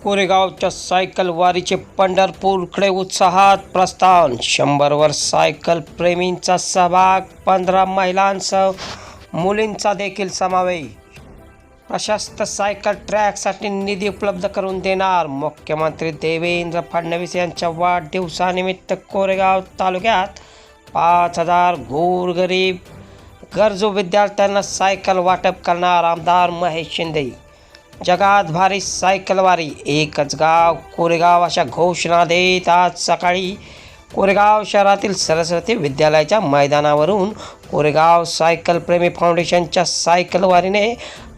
कोरेगावच्या cycle वारीचे पंढरपूरकडे उत्साहात प्रस्थान. 100 वर सायकल प्रेमींचा सहभाग, 15 महिलांसह मुलींचा देखील समावेश. प्रशस्त सायकल ट्रॅकसाठी निधी उपलब्ध करून देणार. मुख्यमंत्री देवेंद्र फडणवीस यांच्या वाढदिवसानिमित्त कोरेगाव तालुक्यात 5000 गोरगरीब गरजू विद्यार्थ्यांना सायकल वाटप करणार. आमदार महेश शिंदे. जगात भारी सायकलवारी, एकच गाव कोरेगाव अशा घोषणा देत आज सकाळी कोरेगाव शहरातील सरस्वती विद्यालयाच्या मैदानावरून कोरेगाव सायकल प्रेमी फाउंडेशनच्या सायकलवारीने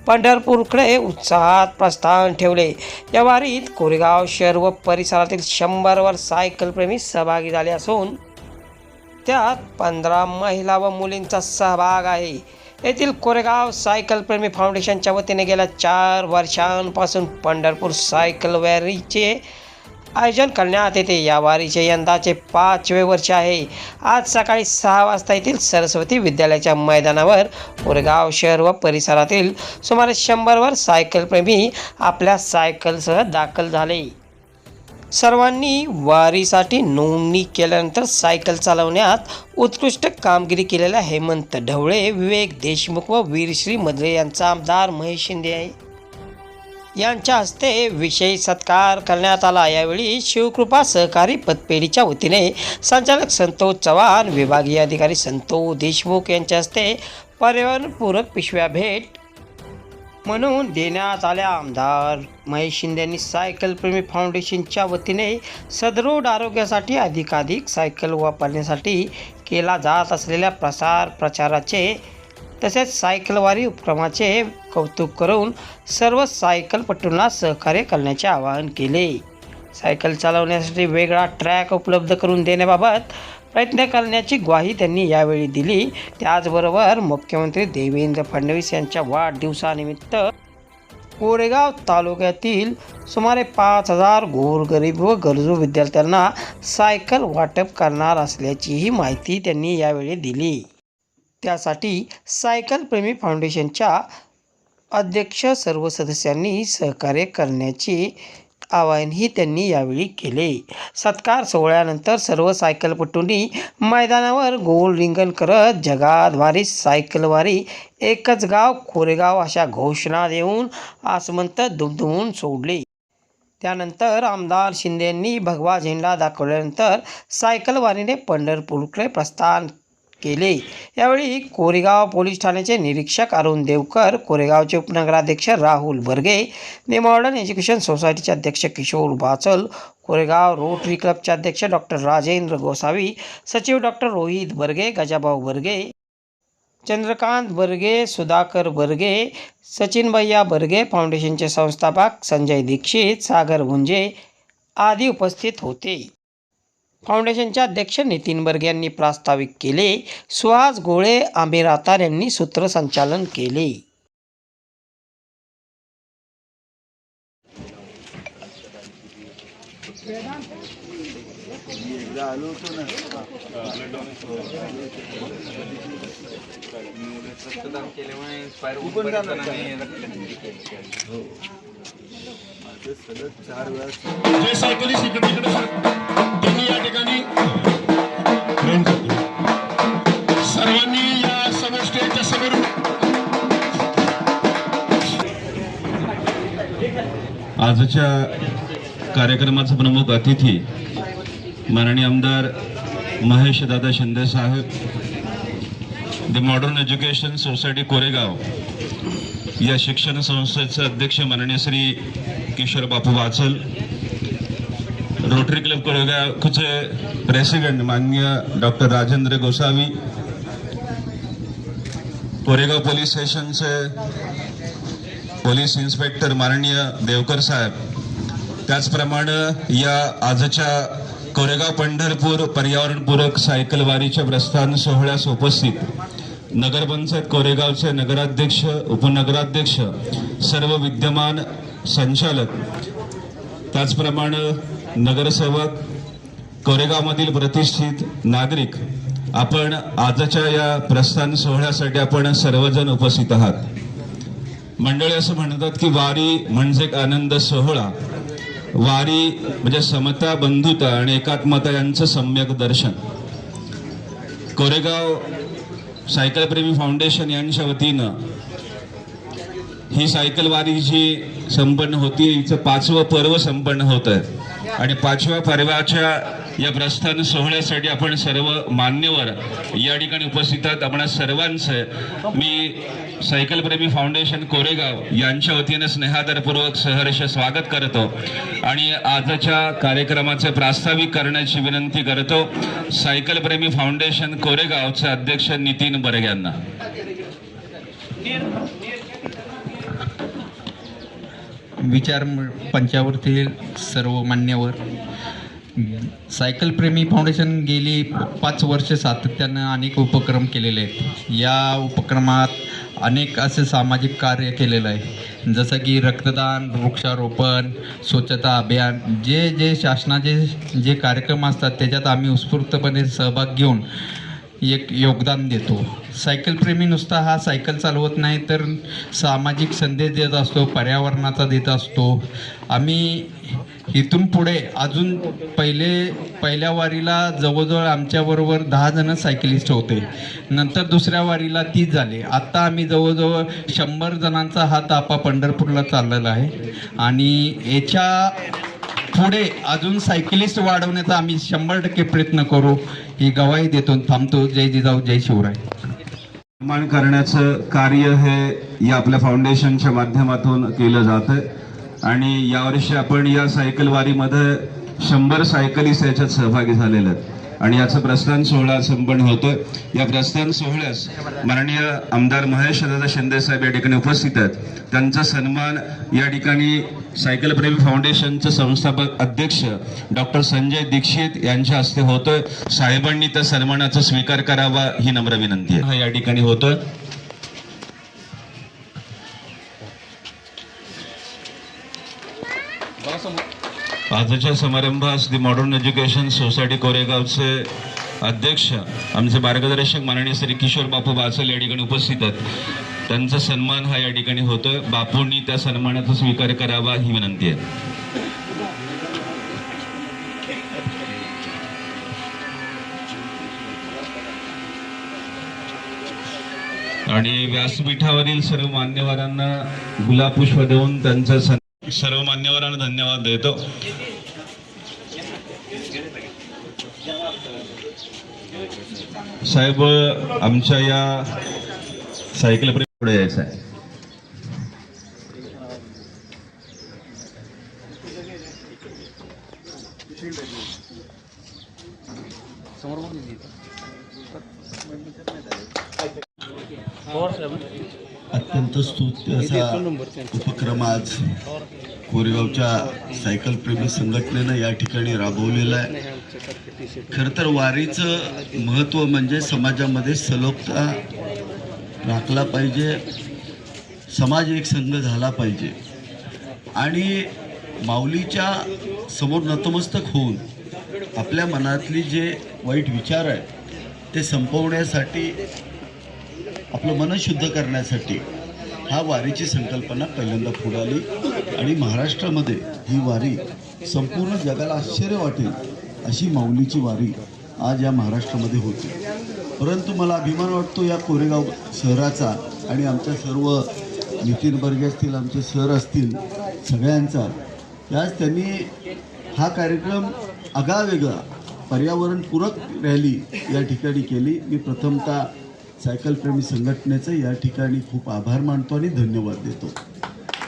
पंढरपूरकडे उत्साहात प्रस्थान ठेवले. या वारीत कोरेगाव शहर व परिसरातील 100 वर सायकल प्रेमी सहभागी झाले असून त्यात 15 महिला व मुलींचा सहभाग आहे. येथील कोरेगाव सायकल प्रेमी फाउंडेशनच्या वतीने गेल्या 4 वर्षांपासून पंढरपूर सायकल वारीचे आयोजन करण्यात येते. या वारीचे यंदाचे 5वे वर्ष आहे. आज सकाळी 6 वाजता येथील सरस्वती विद्यालयाच्या मैदानावर कोरेगाव शहर व परिसरातील सुमारे 100 वर सायकल प्रेमी आपल्या सायकलसह दाखल झाले. सर्वांनी वारीसाठी नोंदणी केल्यानंतर सायकल चालवण्यात उत्कृष्ट कामगिरी केलेल्या हेमंत ढवळे, विवेक देशमुख व वीरश्री मद्रे यांचा आमदार महेश शिंदे यांच्या हस्ते विशेष सत्कार करण्यात आला. यावेळी शिवकृपा सहकारी पतपेढीच्या वतीने संचालक संतोष चव्हाण, विभागीय अधिकारी संतोष देशमुख यांच्या हस्ते पर्यावरणपूरक पिशव्या भेट म्हणून देण्यात आल्या. आमदार महेश शिंदे यांनी सायकल प्रेमी फाउंडेशनच्या वतीने सदृढ आरोग्यासाठी अधिकाधिक सायकल वापरण्यासाठी केला जात असलेल्या प्रचाराचे तसेच सायकलवारी उपक्रमाचे कौतुक करून सर्व सायकलपटूंना सहकार्य करण्याचे आवाहन केले. सायकल चालवण्यासाठी वेगळा ट्रॅक उपलब्ध करून देण्याबाबत प्रयत्न करण्याची ग्वाही त्यांनी यावेळी दिली. त्याचबरोबर मुख्यमंत्री देवेंद्र फडणवीस यांच्या वाढदिवसानिमित्त कोरेगाव तालुक्यातील सुमारे 5000 गोरगरीब व गरजू विद्यार्थ्यांना सायकल वाटप करणार असल्याचीही माहिती त्यांनी यावेळी दिली. त्यासाठी सायकल प्रेमी फाउंडेशनच्या अध्यक्ष सर्व सदस्यांनी सहकार्य करण्याचे आवाहनही त्यांनी यावेळी केले. सत्कार सोहळ्यानंतर सर्व सायकलपटूंनी मैदानावर गोल रिंगण करत जगात भारी सायकलवारी, एकच गाव कोरेगाव अशा घोषणा देऊन आसमंत दुमदुमून सोडले. त्यानंतर आमदार शिंदे यांनी भगवा झेंडा दाखवल्यानंतर सायकलवारीने पंढरपूरकडे प्रस्थान केले. यावेळी कोरेगाव पोलीस ठाण्याचे निरीक्षक अरुण देवकर, कोरेगावचे उपनगराध्यक्ष Rahul Barge, new modern education सोसायटीचे अध्यक्ष किशोर बाचल, कोरेगाव रोटरी क्लबचे अध्यक्ष डॉक्टर राजेंद्र गोसावी, सचिव डॉक्टर रोहित बर्गे, गजाभाऊ बर्गे, चंद्रकांत बर्गे, सुधाकर बर्गे, सचिन भैया बर्गे, फाउंडेशनचे संस्थापक संजय दीक्षित, सागर गुंजे आदी उपस्थित होते. फाउंडेशनचे अध्यक्ष नितीन बर्गे यांनी प्रास्ताविक केले. सुहास गोळे, आमिर आतार यांनी सूत्रसंचालन केले. जे सायकलिस्ट इकडे त्यांनी या ठिकाणी सर्वांनी या समोर स्टेजच्या समोर आजच्या कार्यक्रमाचे प्रमुख अतिथी माननीय आमदार Mahesh Dada Shinde Saheb, the modern education society Koregaon या शिक्षण संस्थेचे अध्यक्ष माननीय श्री किशोर बापू बाचल, रोटरी क्लब कोरेगावचे प्रेसिडेंट माननीय डॉक्टर राजेंद्र गोसावी, कोरेगाव पोलीस स्टेशनचे पोलीस इन्स्पेक्टर माननीय देवकर साहेब, त्याचप्रमाणे या आजच्या कोरेगाव पंढरपूर पर्यावरणपूरक सायकलवारीच्या प्रस्थान सोहळ्यास उपस्थित नगरपंचायत कोरेगावचे नगराध्यक्ष, उपनगराध्यक्ष, सर्व विद्यमान संचालक, त्याचप्रमाणे नगरसेवक, कोरेगावमधील प्रतिष्ठित नागरिक, आपण आजच्या या प्रस्थान सोहळ्यासाठी आपण सर्वजण उपस्थित आहात. मंडळी असं म्हणतात की वारी म्हणजे एक आनंद सोहळा, वारी म्हणजे समता, बंधुता आणि एकात्मता यांचं सम्यक दर्शन. कोरेगाव सायकल प्रेमी फाउंडेशन यांच्या वतीनं ही सायकल वारी जी संपन्न होती, हिचं 5वं पर्व संपन्न होत आहे. आणि 5व्या पर्वाच्या या प्रस्थान सोहळ्यासाठी आपण सर्व मान्यवर या ठिकाणी उपस्थित आहात. आपण सर्वांचं मी सायकल प्रेमी फाउंडेशन कोरेगाव यांच्या वतीनं स्नेहादरपूर्वक सहर्ष स्वागत करतो आणि आजच्या कार्यक्रमाचे प्रास्ताविक करण्याची विनंती करतो सायकल प्रेमी फाउंडेशन कोरेगावचे अध्यक्ष नितीन बर्गे यांना. विचार पंचावरतील सर्व मान्यवर, सायकल प्रेमी फाउंडेशन गेली 5 वर्ष सातत्यानं अनेक उपक्रम केलेले आहेत. या उपक्रमात अनेक असे सामाजिक कार्य केलेलं आहे, जसं की रक्तदान, वृक्षारोपण, स्वच्छता अभियान, जे शासनाचे जे कार्यक्रम असतात त्याच्यात आम्ही उत्स्फूर्तपणे सहभाग घेऊन एक योगदान देतो. सायकल प्रेमी नुसता हा सायकल चालवत नाही तर सामाजिक संदेश देत असतो, पर्यावरणाचा देत असतो. आम्ही इथून पुढे अजून पहिल्या वारीला जवळजवळ आमच्याबरोबर 10 जण सायकलिस्ट होते, नंतर दुसऱ्या वारीला 30 झाले. आत्ता आम्ही जवळजवळ 100 जणांचा हा ताफा पंढरपूरला चाललेला आहे आणि याच्या पुढे अजून सायकलिस्ट वाढवण्याचा आम्ही 100% प्रयत्न करू, ही गवाही देतो. थांबतो. जय जिजाऊ, जय शिवराय. निर्माण करण्याचं कार्य हे या आपल्या फाउंडेशनच्या माध्यमातून केलं जातं आणि यावर्षी आपण या सायकल वारीमध्ये 100 सायकलिस्ट याच्यात सहभागी झालेले आहेत आणि याचं प्रस्थान सोहळा संपन्न होतोय. या प्रस्थान सोहळ्यास माननीय आमदार महेश दादा शिंदे साहेब या ठिकाणी उपस्थित आहेत. त्यांचा सन्मान या ठिकाणी सायकल प्रेमी फाउंडेशनचे संस्थापक अध्यक्ष डॉक्टर संजय दीक्षित यांच्या हस्ते होतोय. साहेबांनी त्या सन्मानाचा स्वीकार करावा ही नम्र विनंती आहे. हा या ठिकाणी होतोय. आजच्या समारंभास दी मॉडर्न एज्युकेशन सोसायटी कोरेगावचे अध्यक्ष आमचे मार्गदर्शक माननीय श्री किशोर बापू बाचल या ठिकाणी उपस्थित आहेत. त्यांचा सन्मान हा या ठिकाणी होतोय. बापूंनी त्या सन्मानाचा स्वीकार करावा ही विनंती आहे. आणि व्यासपीठावरील सर्व मान्यवरांना गुलाब पुष्प देऊन त्यांचा सर्व मान्यवरांना धन्यवाद देतो. साहेब, आमच्या या सायकल पुढे यायचं आहे. अत्यंत स्तुत्य असा उपक्रम आज कोरेगावच्या सायकल प्रेमी संघटनेनं या ठिकाणी राबवलेला आहे. खरं तर वारीचं महत्त्व म्हणजे समाजामध्ये सलोखता राखला पाहिजे, समाज एक संघ झाला पाहिजे आणि माऊलीच्या समोर नतमस्तक होऊन आपल्या मनातली जे वाईट विचार आहेत ते संपवण्यासाठी, आपलं मन शुद्ध करण्यासाठी हा वारीची संकल्पना पहिल्यांदा पुढे आली आणि महाराष्ट्रामध्ये ही वारी संपूर्ण जगाला आश्चर्य वाटेल अशी माऊलीची वारी आज या महाराष्ट्रामध्ये होती. परंतु मला अभिमान वाटतो या कोरेगाव शहराचा आणि आमच्या सर्व नितीन बर्गे असतील, आमचे सर असतील, सगळ्यांचा. याच त्यांनी हा कार्यक्रम आगळावेगळा पर्यावरणपूरक रॅली या ठिकाणी केली. मी प्रथमतः सायकल प्रेमी संघटनेचं या ठिकाणी खूप आभार मानतो आणि धन्यवाद देतो.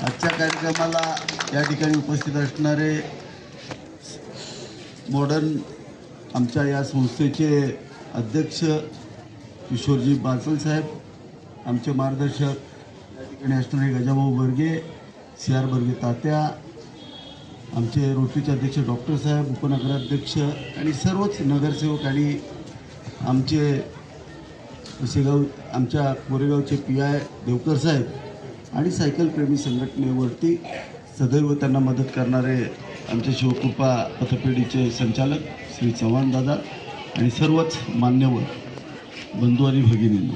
आजच्या कार्यक्रमाला या ठिकाणी उपस्थित असणारे मॉडर्न आमच्या या संस्थेचे अध्यक्ष किशोरजी बाचल साहेब, आमचे मार्गदर्शक या ठिकाणी असणारे गजाभाऊ बर्गे, CR बर्गे तात्या, आमचे रोटरीचे अध्यक्ष डॉक्टर साहेब, उपनगराध्यक्ष आणि सर्वच नगरसेवक आणि आमचे शेगाव आमच्या कोरेगावचे PI देवकर साहेब आणि सायकल प्रेमी संघटनेवरती सदैव त्यांना मदत करणारे आमचे शिवकृपा पथपेढीचे संचालक श्री चव्हाण दादा आणि सर्वच मान्यवर बंधू आणि भगिनींना.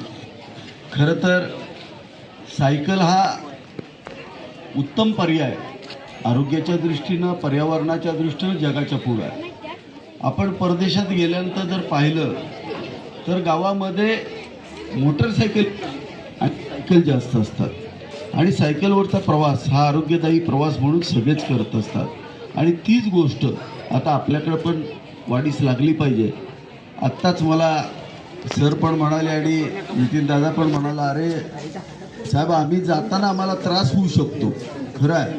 खरं तर सायकल हा उत्तम पर्याय आरोग्याच्या दृष्टीनं, पर्यावरणाच्या दृष्टीनं जगाच्या पुढं आहे. आपण परदेशात गेल्यानंतर जर पाहिलं तर गावामध्ये मोटरसायकल आणि सायकल जास्त असतात आणि सायकलवरचा प्रवास हा आरोग्यदायी प्रवास म्हणून सगळेच करत असतात. आणि तीच गोष्ट आता आपल्याकडं पण वाढीस लागली पाहिजे. आत्ताच मला सर पण म्हणाले आणि नितीन दादा पण म्हणाला, अरे साहेब आम्ही जाताना आम्हाला त्रास होऊ शकतो. खरं आहे,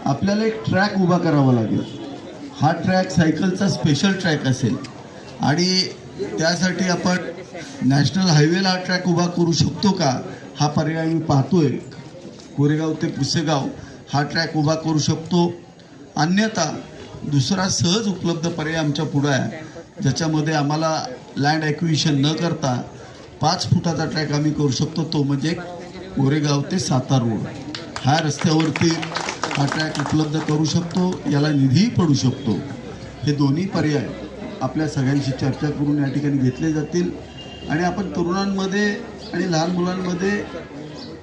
आपल्याला एक ट्रॅक उभा करावा लागेल. हा ट्रॅक सायकलचा स्पेशल ट्रॅक असेल आणि त्यासाठी आपण नॅशनल हायवेला हा ट्रॅक उभा करू शकतो का, हा पर्याय मी पाहतोय. कोरेगाव ते पुसेगाव हा ट्रॅक उभा करू शकतो. अन्यथा दुसरा सहज उपलब्ध पर्याय आमच्या पुढे आहे, ज्याच्यामध्ये आम्हाला लँड ॲक्विजिशन न करता 5 फुटाचा ट्रॅक आम्ही करू शकतो. तो म्हणजे कोरेगाव ते सातारा रोड ह्या रस्त्यावरती हा ट्रॅक उपलब्ध करू शकतो. याला निधीही पडू शकतो. हे दोन्ही पर्याय आपल्या सगळ्यांशी चर्चा करून या ठिकाणी घेतले जातील आणि आपण तरुणांमध्ये आणि लहान मुलांमध्ये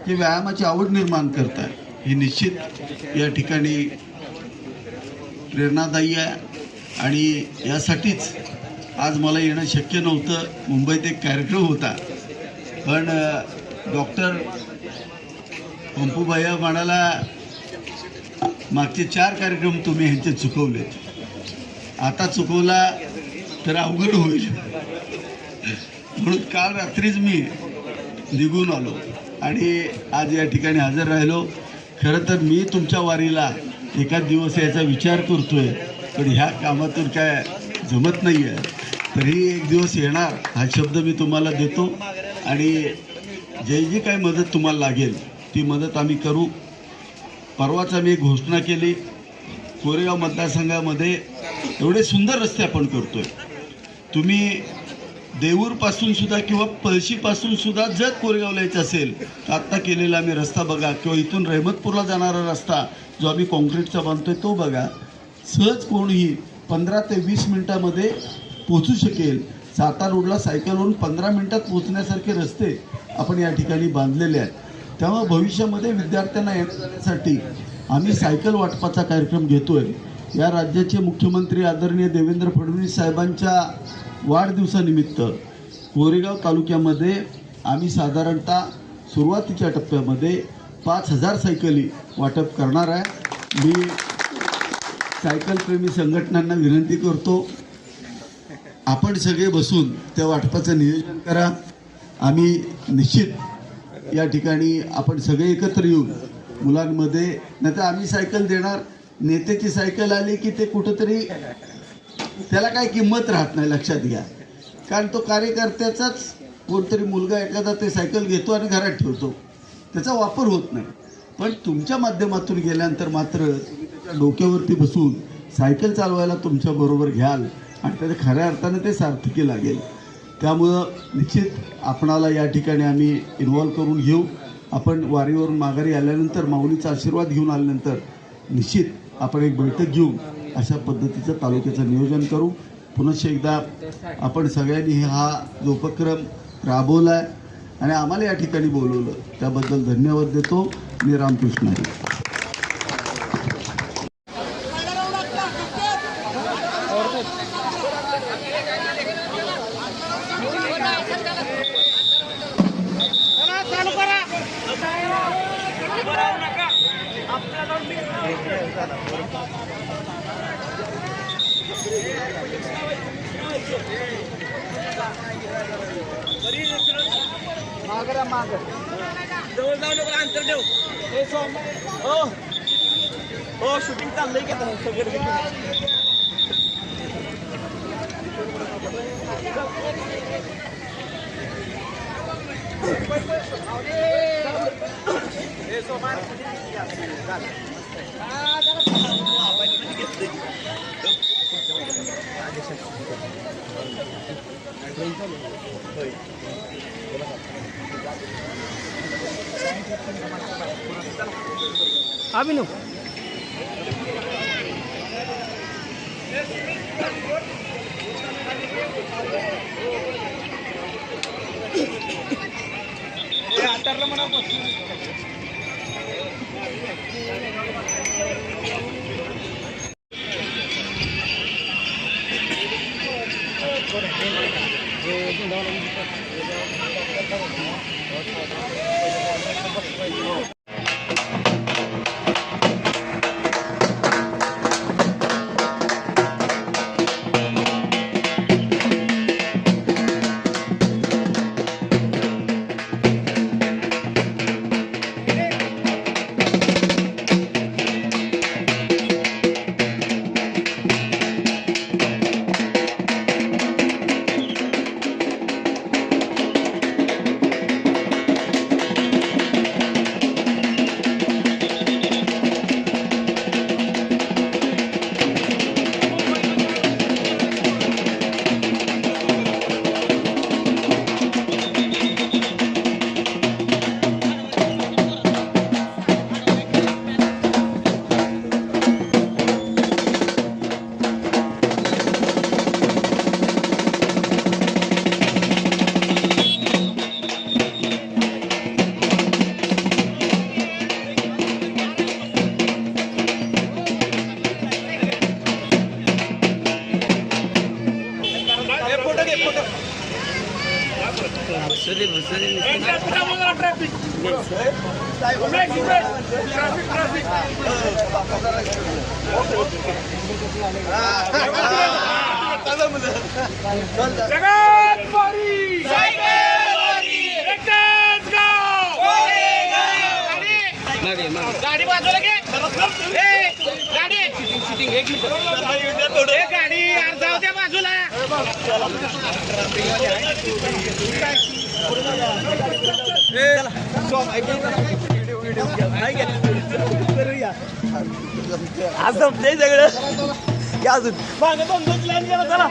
जे व्यायामाची आवड निर्माण करताय हे निश्चित या ठिकाणी प्रेरणादायी आहे. आणि यासाठीच आज मला येणं शक्य नव्हतं. मुंबईत एक कार्यक्रम होता, पण डॉक्टर पंपूबाई म्हणाला मागचे 4 कार्यक्रम तुम्ही ह्यांचे चुकवले, आता चुकवला तर अवघड होईल. म्हणून काल रात्रीच मी निघून आलो आणि आज या ठिकाणी हजर राहिलो. खरं तर मी तुमच्या वारीला एखाद दिवस याचा विचार करतोय, पण ह्या कामातून काय जमत नाही आहे. तरी एक दिवस येणार हा शब्द मी तुम्हाला देतो आणि जी काही मदत तुम्हाला लागेल ती मदत आम्ही करू. परवाच आम्ही एक घोषणा केली, कोरेगाव मतदारसंघामध्ये एवढे सुंदर रस्ते आपण करतोय. तुम्ही देऊरपासून सुद्धा किंवा पळशीपासून सुद्धा जर कोरेगावला यायचं असेल तर आत्ता केलेला आम्ही रस्ता बघा, किंवा इथून रहमतपूरला जाणारा रस्ता जो आम्ही कॉन्क्रीटचा बांधतोय तो बघा. सहज कोणीही 15 ते 20 मिनिटामध्ये पोचू शकेल. सातारा रोडला सायकलवरून 15 मिनिटात पोचण्यासारखे रस्ते आपण या ठिकाणी बांधलेले आहेत. त्यामुळे भविष्यामध्ये विद्यार्थ्यांना येण्यासाठी आम्ही सायकल वाटपाचा कार्यक्रम घेतोय. या राज्याचे मुख्यमंत्री आदरणीय देवेंद्र फडणवीस साहेबांच्या वाढदिवसानिमित्त कोरेगाव तालुक्यामध्ये आम्ही साधारणतः सुरुवातीच्या टप्प्यामध्ये 5000 सायकली वाटप करणार आहे. मी सायकलप्रेमी संघटनांना विनंती करतो, आपण सगळे बसून त्या वाटपाचं नियोजन करा. आम्ही निश्चित या ठिकाणी आपण सगळे एकत्र येऊन मुलांमध्ये, नाही तर आम्ही सायकल देणार, नेत्याची सायकल आली की ते कुठंतरी त्याला काही किंमत राहत नाही. लक्षात घ्या, कारण तो कार्यकर्त्याचाच कोणतरी मुलगा एखादा ते सायकल घेतो आणि घरात ठेवतो, त्याचा वापर होत नाही. पण तुमच्या माध्यमातून गेल्यानंतर मात्र तुम्ही त्याच्या डोक्यावरती बसून सायकल चालवायला तुमच्याबरोबर घ्याल आणि त्याच्या खऱ्या अर्थानं ते सार्थकी लागेल. त्यामुळं निश्चित आपणाला या ठिकाणी आम्ही इन्व्हॉल्व करून घेऊ. आपण वारीवरून माघारी आल्यानंतर माऊलीचा आशीर्वाद घेऊन आल्यानंतर निश्चित आपण एक बैठक घेऊन अशा पद्धतीचं तालुक्याचं नियोजन करू. पुनश्च एकदा आपण सगळ्यांनी हा जो उपक्रम राबवला आहे आणि आम्हाला या ठिकाणी बोलवलं त्याबद्दल धन्यवाद देतो. मी रामकृष्ण आहे. जवळ जाऊ नको, अंतर ठेव. हो शूटिंग चाललंय की आता सगळं. अभिनव म्हणा गाडी बाजूला घे. गाडी गाडी जाऊ द्या बाजूला. आज संपलंय सगळं. अजून मागे 2-2 लाईन गेला चला.